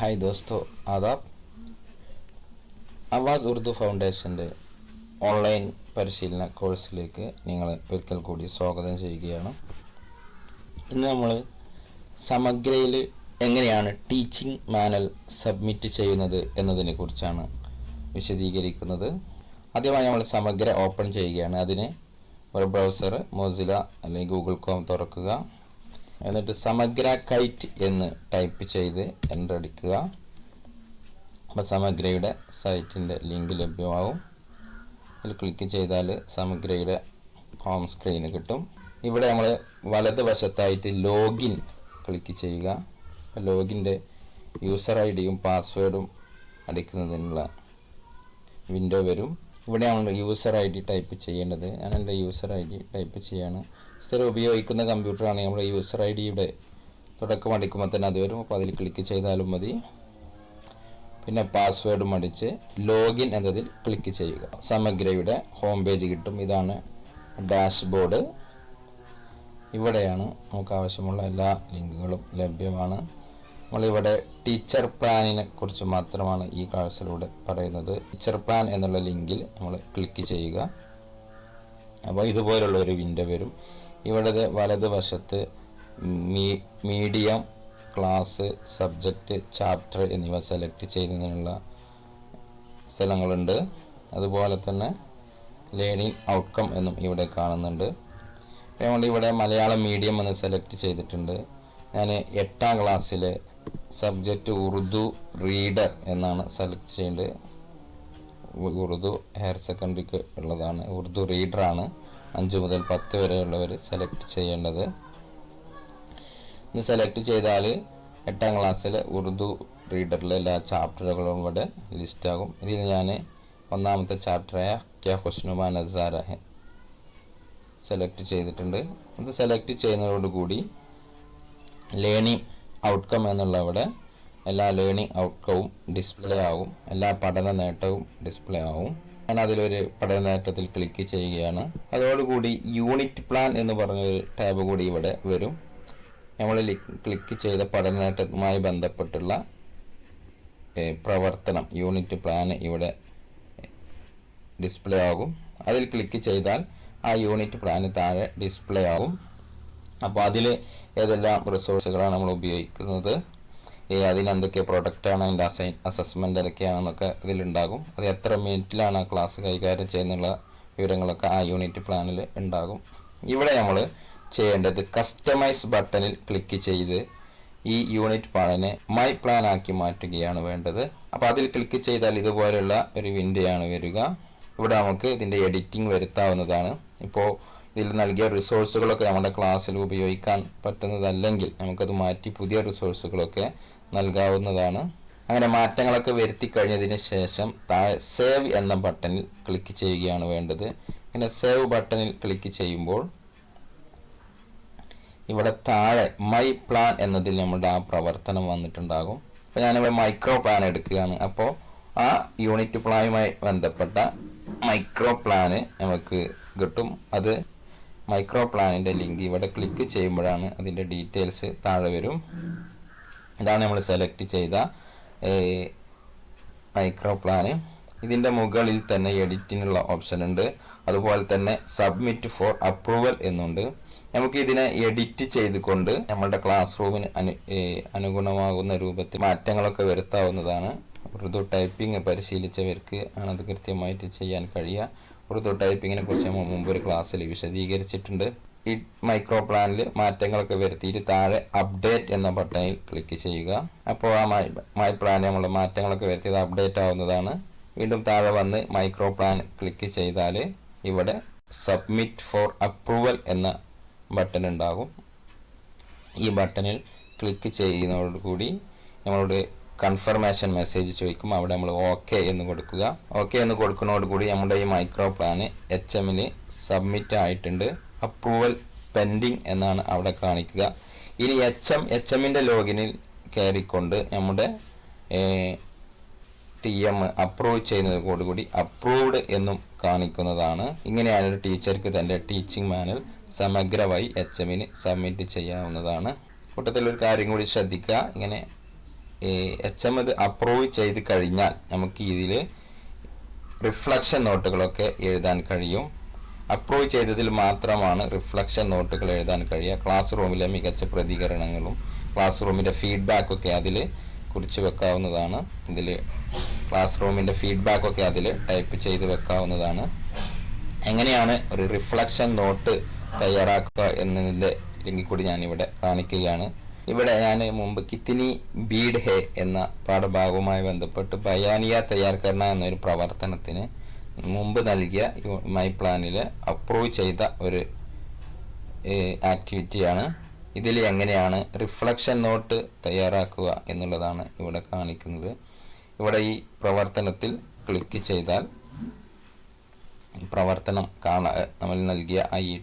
Hi ദോസ്തോ, ആദാബ്. Awas Urdu ഫൗണ്ടേഷൻ്റെ online പരിശീലന കോഴ്സിലേക്ക് നിങ്ങളെ ഒരിക്കൽ കൂടി സ്വാഗതം ചെയ്യുകയാണ്. ഇന്ന് നമ്മൾ സമഗ്രയിൽ എങ്ങനെയാണ് ടീച്ചിങ് മാനുവൽ സബ്മിറ്റ് ചെയ്യുന്നത് എന്നതിനെ കുറിച്ചാണ് വിശദീകരിക്കുന്നത്. ആദ്യമായി നമ്മൾ സമഗ്ര ഓപ്പൺ ചെയ്യുകയാണ്. അതിന് ഒരു ബ്രൗസർ മോസില അല്ലെങ്കിൽ ഗൂഗിൾ കോം തുറക്കുക. എന്നിട്ട് സമഗ്ര കൈറ്റ് എന്ന് ടൈപ്പ് ചെയ്ത് എൻ്റർ അടിക്കുക. അപ്പോൾ സമഗ്രയുടെ സൈറ്റിൻ്റെ ലിങ്ക് ലഭ്യമാവും. അതിൽ ക്ലിക്ക് ചെയ്താൽ സമഗ്രയുടെ ഹോം സ്ക്രീന് കിട്ടും. ഇവിടെ നമ്മൾ വലതുവശത്തായിട്ട് ലോഗിൻ ക്ലിക്ക് ചെയ്യുക. ലോഗിൻ്റെ യൂസർ ഐ ഡിയും പാസ്വേഡും അടിക്കുന്നതിനുള്ള വിൻഡോ വരും. ഇവിടെയാണ് യൂസർ ഐ ഡി ടൈപ്പ് ചെയ്യേണ്ടത്. ഞാൻ എൻ്റെ യൂസർ ഐ ഡി ടൈപ്പ് ചെയ്യാണ്. സ്ഥിരം ഉപയോഗിക്കുന്ന കമ്പ്യൂട്ടറാണ്. നമ്മുടെ യൂസർ ഐ ഡിയുടെ തുടക്കം അടിക്കുമ്പോൾ തന്നെ അത് വരും. അപ്പോൾ അതിൽ ക്ലിക്ക് ചെയ്താലും മതി. പിന്നെ പാസ്വേഡും അടിച്ച് ലോഗിൻ എന്നതിൽ ക്ലിക്ക് ചെയ്യുക. സമഗ്രയുടെ ഹോം പേജ് കിട്ടും. ഇതാണ് ഡാഷ്ബോർഡ്. ഇവിടെയാണ് നമുക്ക് ആവശ്യമുള്ള എല്ലാ ലിങ്കുകളും ലഭ്യമാണ്. നമ്മളിവിടെ ടീച്ചർ പ്ലാനിനെ കുറിച്ച് മാത്രമാണ് ഈ ക്ലാസ്സിലൂടെ പറയുന്നത്. ടീച്ചർ പ്ലാൻ എന്നുള്ള ലിങ്കിൽ നമ്മൾ ക്ലിക്ക് ചെയ്യുക. അപ്പോൾ ഇതുപോലുള്ള ഒരു വിൻഡോ വരും. ഇവിടെ വലതുവശത്ത് മീഡിയം, ക്ലാസ്, സബ്ജക്റ്റ്, ചാപ്റ്റർ എന്നിവ സെലക്ട് ചെയ്യുന്നതിനുള്ള സ്ഥലങ്ങളുണ്ട്. അതുപോലെ തന്നെ ലേണിംഗ് ഔട്ട്കം എന്നും ഇവിടെ കാണുന്നുണ്ട്. ഇവിടെ മലയാളം മീഡിയം എന്ന് സെലക്ട് ചെയ്തിട്ടുണ്ട്. ഞാൻ 8ാം ക്ലാസ്സിലെ സബ്ജക്റ്റ് ഉറുദു റീഡർ എന്നാണ് സെലക്ട് ചെയ്യേണ്ടത്. ഉറുദു ഹയർ സെക്കൻഡറിക്ക് ഉള്ളതാണ്. ഉറുദു റീഡറാണ് 5 മുതൽ 10 വരെയുള്ളവർ സെലക്ട് ചെയ്യേണ്ടത്. ഇത് സെലക്ട് ചെയ്താൽ 8ാം ക്ലാസ്സിലെ ഉറുദു റീഡറിലെ എല്ലാ ചാപ്റ്ററുകളും ഇവിടെ ലിസ്റ്റാകും. ഇതിൽ ഞാൻ 1ാമത്തെ ചാപ്റ്ററായ ക്യാ ഹുസ്നുമാ നസാര സെലക്ട് ചെയ്തിട്ടുണ്ട്. ഇത് സെലക്ട് ചെയ്യുന്നതോടുകൂടി ലേണിംഗ് ഔട്ട്കം എന്നുള്ള അവിടെ എല്ലാ ലേണിംഗ് ഔട്ട്കവും ഡിസ്പ്ലേ ആകും. എല്ലാ പഠന നേട്ടവും ഡിസ്പ്ലേ ആവും. ഞാൻ അതിലൊരു പഠന നേട്ടത്തിൽ ക്ലിക്ക് ചെയ്യുകയാണ്. അതോടുകൂടി യൂണിറ്റ് പ്ലാൻ എന്ന് പറഞ്ഞൊരു ടാബ് കൂടി ഇവിടെ വരും. നമ്മൾ ക്ലിക്ക് ചെയ്ത പഠന നേട്ടവുമായി ബന്ധപ്പെട്ടുള്ള പ്രവർത്തനം യൂണിറ്റ് പ്ലാൻ ഇവിടെ ഡിസ്പ്ലേ ആകും. അതിൽ ക്ലിക്ക് ചെയ്താൽ ആ യൂണിറ്റ് പ്ലാന് താഴെ ഡിസ്പ്ലേ ആകും. അപ്പോൾ അതിൽ ഏതെല്ലാം റിസോഴ്സുകളാണ് നമ്മൾ ഉപയോഗിക്കുന്നത്, അതിനെന്തൊക്കെ പ്രൊഡക്റ്റാണ്, അതിൻ്റെ അസസ്മെൻ്റ് ഏതൊക്കെയാണെന്നൊക്കെ ഇതിലുണ്ടാകും. അത് എത്ര മിനിറ്റിലാണ് ആ ക്ലാസ് കൈകാര്യം ചെയ്യുന്നുള്ള വിവരങ്ങളൊക്കെ ആ യൂണിറ്റ് പ്ലാനിൽ ഉണ്ടാകും. ഇവിടെ നമ്മൾ ചെയ്യേണ്ടത് കസ്റ്റമൈസ് ബട്ടണിൽ ക്ലിക്ക് ചെയ്ത് ഈ യൂണിറ്റ് പ്ലാനിനെ മൈ പ്ലാൻ ആക്കി മാറ്റുകയാണ് വേണ്ടത്. അപ്പോൾ അതിൽ ക്ലിക്ക് ചെയ്താൽ ഇതുപോലെയുള്ള ഒരു വിൻഡോയാണ് വരിക. ഇവിടെ നമുക്ക് ഇതിൻ്റെ എഡിറ്റിംഗ് വരുത്താവുന്നതാണ്. ഇപ്പോൾ ഇതിൽ നൽകിയ റിസോഴ്സുകളൊക്കെ നമ്മുടെ ക്ലാസ്സിൽ ഉപയോഗിക്കാൻ പറ്റുന്നതല്ലെങ്കിൽ നമുക്കത് മാറ്റി പുതിയ റിസോഴ്സുകളൊക്കെ നൽകാവുന്നതാണ്. അങ്ങനെ മാറ്റങ്ങളൊക്കെ വരുത്തി കഴിഞ്ഞതിന് ശേഷം താഴെ സേവ് എന്ന ബട്ടണിൽ ക്ലിക്ക് ചെയ്യുകയാണ് വേണ്ടത്. ഇങ്ങനെ സേവ് ബട്ടണിൽ ക്ലിക്ക് ചെയ്യുമ്പോൾ ഇവിടെ താഴെ മൈ പ്ലാൻ എന്നതിൽ നമ്മുടെ ആ പ്രവർത്തനം വന്നിട്ടുണ്ടാകും. അപ്പോൾ ഞാനിവിടെ മൈക്രോ പ്ലാൻ എടുക്കുകയാണ്. അപ്പോൾ ആ യൂണിറ്റ് പ്ലാനുമായി ബന്ധപ്പെട്ട മൈക്രോ പ്ലാന് നമുക്ക് കിട്ടും. അത് മൈക്രോ പ്ലാനിൻ്റെ ലിങ്ക് ഇവിടെ ക്ലിക്ക് ചെയ്യുമ്പോഴാണ് അതിൻ്റെ ഡീറ്റെയിൽസ് താഴെ വരും. ഇതാണ് നമ്മൾ സെലക്ട് ചെയ്ത മൈക്രോ പ്ലാന്. ഇതിൻ്റെ മുകളിൽ തന്നെ എഡിറ്റിനുള്ള ഓപ്ഷൻ ഉണ്ട്. അതുപോലെ തന്നെ സബ്മിറ്റ് ഫോർ അപ്രൂവൽ എന്നുണ്ട്. നമുക്ക് ഇതിനെ എഡിറ്റ് ചെയ്തുകൊണ്ട് നമ്മളുടെ ക്ലാസ് റൂമിന് അനുഗുണമാകുന്ന രൂപത്തിൽ മാറ്റങ്ങളൊക്കെ വരുത്താവുന്നതാണ്. ഉറുദു ടൈപ്പിംഗ് പരിശീലിച്ചവർക്ക് ആണത് കൃത്യമായിട്ട് ചെയ്യാൻ കഴിയുക. ഉറുദു ടൈപ്പിങ്ങിനെ കുറിച്ച് നമ്മൾ മുമ്പൊരു ക്ലാസ്സിൽ വിശദീകരിച്ചിട്ടുണ്ട്. ഈ മൈക്രോ പ്ലാനിൽ മാറ്റങ്ങളൊക്കെ വരുത്തിയിട്ട് താഴെ അപ്ഡേറ്റ് എന്ന ബട്ടണിൽ ക്ലിക്ക് ചെയ്യുക. അപ്പോൾ ആ മൈ പ്ലാൻ നമ്മൾ മാറ്റങ്ങളൊക്കെ വരുത്തിയത് അപ്ഡേറ്റ് ആവുന്നതാണ്. വീണ്ടും താഴെ വന്ന് മൈക്രോ പ്ലാൻ ക്ലിക്ക് ചെയ്താൽ ഇവിടെ സബ്മിറ്റ് ഫോർ അപ്രൂവൽ എന്ന ബട്ടൺ ഉണ്ടാകും. ഈ ബട്ടണിൽ ക്ലിക്ക് ചെയ്യുന്നതോടുകൂടി നമ്മളോട് കൺഫർമേഷൻ മെസ്സേജ് ചോദിക്കും. അവിടെ നമ്മൾ ഓക്കെ എന്ന് കൊടുക്കുക. ഓക്കെ എന്ന് കൊടുക്കുന്നതോടുകൂടി നമ്മുടെ ഈ മൈക്രോ പ്ലാന് HMൽ സബ്മിറ്റ് ആയിട്ടുണ്ട്. അപ്രൂവൽ പെൻഡിങ് എന്നാണ് അവിടെ കാണിക്കുക. ഇനി HMൻ്റെ ലോഗിനിൽ കയറിക്കൊണ്ട് നമ്മുടെ TM അപ്രൂവ് ചെയ്യുന്നതോടുകൂടി അപ്രൂവ്ഡ് എന്നും കാണിക്കുന്നതാണ്. ഇങ്ങനെയാണ് ഒരു ടീച്ചർക്ക് തൻ്റെ ടീച്ചിങ് മാനുവൽ സമഗ്രമായി HMന് സബ്മിറ്റ് ചെയ്യാവുന്നതാണ്. കൂട്ടത്തിൽ ഒരു കാര്യം കൂടി ശ്രദ്ധിക്കുക. ഇങ്ങനെ HM ഇത് അപ്രൂവ് ചെയ്ത് കഴിഞ്ഞാൽ നമുക്ക് ഇതിൽ റിഫ്ലക്ഷൻ നോട്ടുകളൊക്കെ എഴുതാൻ കഴിയും. അപ്രൂവ് ചെയ്തതിൽ മാത്രമാണ് റിഫ്ലക്ഷൻ നോട്ടുകൾ എഴുതാൻ കഴിയുക. ക്ലാസ് റൂമിലെ മികച്ച പ്രതികരണങ്ങളും ക്ലാസ് റൂമിൻ്റെ ഫീഡ്ബാക്കൊക്കെ അതിൽ കുറിച്ച് വെക്കാവുന്നതാണ്. ഇതിൽ ക്ലാസ് റൂമിൻ്റെ ഫീഡ്ബാക്കൊക്കെ അതിൽ ടൈപ്പ് ചെയ്ത് വെക്കാവുന്നതാണ്. എങ്ങനെയാണ് ഒരു റിഫ്ലക്ഷൻ നോട്ട് തയ്യാറാക്കുക എന്നതിൻ്റെ ലിങ്ക് കൂടി ഞാനിവിടെ കാണിക്കുകയാണ്. ഇവിടെ ഞാൻ മുമ്പ് കിത്തിനി ബീഡ് ഹേ എന്ന പാഠഭാഗവുമായി ബന്ധപ്പെട്ട് ബയാനിയ തയ്യാർ കർണ എന്നൊരു പ്രവർത്തനത്തിന് മുമ്പ് നൽകിയ മൈ പ്ലാനിൽ അപ്രൂവ് ചെയ്ത ഒരു ആക്ടിവിറ്റിയാണ്. ഇതിൽ എങ്ങനെയാണ് റിഫ്ലക്ഷൻ നോട്ട് തയ്യാറാക്കുക എന്നുള്ളതാണ് ഇവിടെ കാണിക്കുന്നത്. ഇവിടെ ഈ പ്രവർത്തനത്തിൽ ക്ലിക്ക് ചെയ്താൽ പ്രവർത്തനം നമ്മൾ നൽകിയ ഈ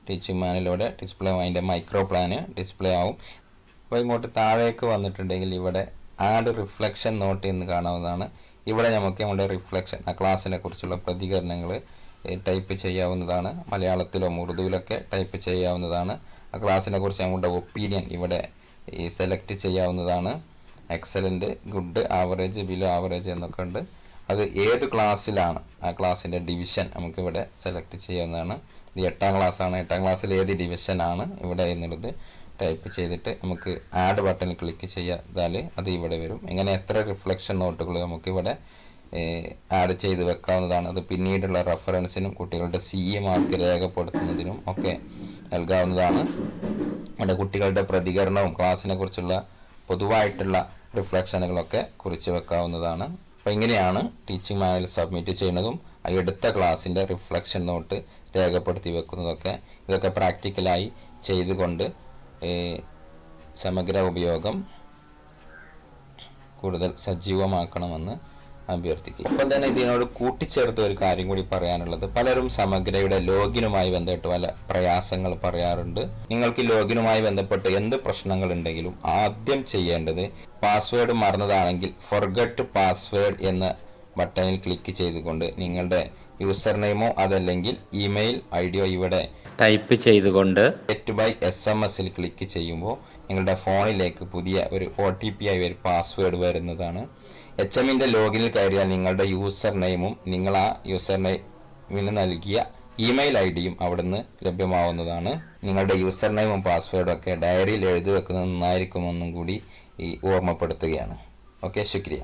ടീച്ചിങ് മാനുവലിലൂടെ ഡിസ്പ്ലേ അതിൻ്റെ മൈക്രോ പ്ലാന് ഡിസ്പ്ലേ ആവും. അപ്പോൾ ഇങ്ങോട്ട് താഴേക്ക് വന്നിട്ടുണ്ടെങ്കിൽ ഇവിടെ ആഡ് റിഫ്ലക്ഷൻ നോട്ട് എന്ന് കാണാവുന്നതാണ്. ഇവിടെ നമുക്ക് നമ്മുടെ റിഫ്ലക്ഷൻ ആ ക്ലാസ്സിനെ കുറിച്ചുള്ള പ്രതികരണങ്ങൾ ടൈപ്പ് ചെയ്യാവുന്നതാണ്. മലയാളത്തിലോ ഉറുദുവിലൊക്കെ ടൈപ്പ് ചെയ്യാവുന്നതാണ്. ആ ക്ലാസ്സിനെ കുറിച്ച് നമ്മുടെ ഒപ്പീനിയൻ ഇവിടെ സെലക്ട് ചെയ്യാവുന്നതാണ്. Excellent, good, average, below average എന്നൊക്കെ ഉണ്ട്. അത് ഏത് ക്ലാസ്സിലാണ് ആ ക്ലാസ്സിൻ്റെ ഡിവിഷൻ നമുക്കിവിടെ സെലക്ട് ചെയ്യാവുന്നതാണ്. ഇത് 8ാം ക്ലാസ്സാണ്. 8ാം ക്ലാസ്സിൽ ഏത് ഡിവിഷനാണ് ഇവിടെ എന്നുള്ളത് ടൈപ്പ് ചെയ്തിട്ട് നമുക്ക് ആഡ് ബട്ടണിൽ ക്ലിക്ക് ചെയ്താൽ അത് ഇവിടെ വരും. ഇങ്ങനെ എത്ര റിഫ്ലക്ഷൻ നോട്ടുകൾ നമുക്കിവിടെ ആഡ് ചെയ്ത് വെക്കാവുന്നതാണ്. അത് പിന്നീടുള്ള റെഫറൻസിനും കുട്ടികളുടെ CE മാർക്ക് രേഖപ്പെടുത്തുന്നതിനും ഒക്കെ നൽകാവുന്നതാണ്. അവിടെ കുട്ടികളുടെ പ്രതികരണവും ക്ലാസ്സിനെ കുറിച്ചുള്ള പൊതുവായിട്ടുള്ള റിഫ്ലക്ഷനുകളൊക്കെ കുറിച്ച് വെക്കാവുന്നതാണ്. അപ്പോൾ ഇങ്ങനെയാണ് ടീച്ചിങ് മാനുവൽ സബ്മിറ്റ് ചെയ്യുന്നതും എടുത്ത ക്ലാസ്സിൻ്റെ റിഫ്ലക്ഷൻ നോട്ട് രേഖപ്പെടുത്തി വെക്കുന്നതൊക്കെ. ഇതൊക്കെ പ്രാക്ടിക്കലായി ചെയ്തുകൊണ്ട് സമഗ്ര ഉപയോഗം കൂടുതൽ സജീവമാക്കണമെന്ന് അഭ്യർത്ഥിക്കുക. ഇപ്പം തന്നെ ഇതിനോട് കൂട്ടിച്ചേർത്ത ഒരു കാര്യം കൂടി പറയാനുള്ളത്, പലരും സമഗ്രയുടെ ലോഗിനുമായി ബന്ധപ്പെട്ട് പല പ്രയാസങ്ങൾ പറയാറുണ്ട്. നിങ്ങൾക്ക് ലോഗിനുമായി ബന്ധപ്പെട്ട് എന്ത് പ്രശ്നങ്ങൾ ഉണ്ടെങ്കിലും ആദ്യം ചെയ്യേണ്ടത് പാസ്വേഡ് മറന്നതാണെങ്കിൽ ഫൊർഗെറ്റ് പാസ്വേഡ് എന്ന ബട്ടണിൽ ക്ലിക്ക് ചെയ്തുകൊണ്ട് നിങ്ങളുടെ യൂസർ നെയിമോ അതല്ലെങ്കിൽ ഇമെയിൽ ഐഡിയോ ഇവിടെ ടൈപ്പ് ചെയ്തുകൊണ്ട് ഗെറ്റ് ബൈ SMS ക്ലിക്ക് ചെയ്യുമ്പോൾ നിങ്ങളുടെ ഫോണിലേക്ക് പുതിയ ഒരു OTP ആയി ഒരു പാസ്വേഡ് വരുന്നതാണ്. HMന്റെ ലോഗിനിൽ കയറിയാൽ നിങ്ങളുടെ യൂസർ നെയിമും നിങ്ങൾ ആ യൂസർ നെയിമിന് നൽകിയ ഇമെയിൽ ഐഡിയും അവിടുന്ന് ലഭ്യമാവുന്നതാണ്. നിങ്ങളുടെ യൂസർ നെയിമും പാസ്വേഡും ഒക്കെ ഡയറിയിൽ എഴുതി വെക്കുന്നത് നന്നായിരിക്കുമെന്നും കൂടി ഓർമ്മപ്പെടുത്തുകയാണ്. ഓക്കെ, ശുക്രിയ.